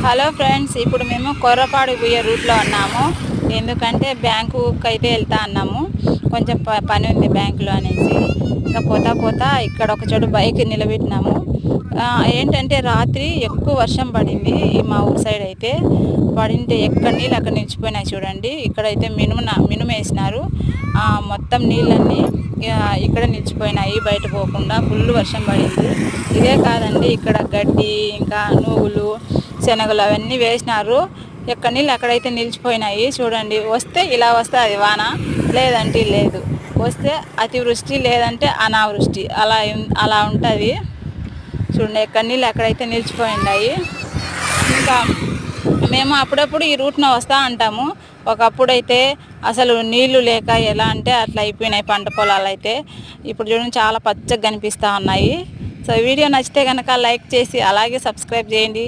Hello friends, ఇప్పుడు మేము కొర్రపాడు పోయే రూట్లో ఉన్నాము. ఎందుకంటే బ్యాంకుకి అయితే వెళ్తా అన్నాము. కొంచెం పని ఉంది బ్యాంకులో అనేసి. ఇంకా పోతా ఇక్కడ ఒక చోటు బైక్ నిలబెట్టినాము. ఏంటంటే రాత్రి ఎక్కువ వర్షం పడింది మా ఊరు సైడ్ అయితే. పడింటే ఎక్కడ నీళ్ళు అక్కడ నిలిచిపోయినాయి చూడండి. ఇక్కడైతే మినుము వేసినారు. మొత్తం నీళ్ళన్నీ ఇక్కడ నిలిచిపోయినాయి, బయట పోకుండా. ఫుల్ వర్షం పడింది. ఇదే కాదండి, ఇక్కడ గడ్డి ఇంకా నువ్వులు శనగలు అవన్నీ వేసినారు. ఎక్కడ నీళ్ళు అక్కడైతే నిలిచిపోయినాయి చూడండి. వస్తే ఇలా వస్తే అది వాన, లేదంటే లేదు. వస్తే అతివృష్టి, లేదంటే అనావృష్టి, అలా ఉంటుంది చూడండి. ఎక్కడ నీళ్ళు అక్కడైతే నిలిచిపోయినాయి. ఇంకా మేము అప్పుడప్పుడు ఈ రూట్న వస్తూ ఉంటాము. ఒకప్పుడైతే అసలు నీళ్లు లేక ఎలా అంటే అట్లా అయిపోయినాయి పంట పొలాలు అయితే. ఇప్పుడు చూడండి చాలా పచ్చగా కనిపిస్తూ ఉన్నాయి. సో వీడియో నచ్చితే కనుక లైక్ చేసి అలాగే సబ్స్క్రైబ్ చేయండి.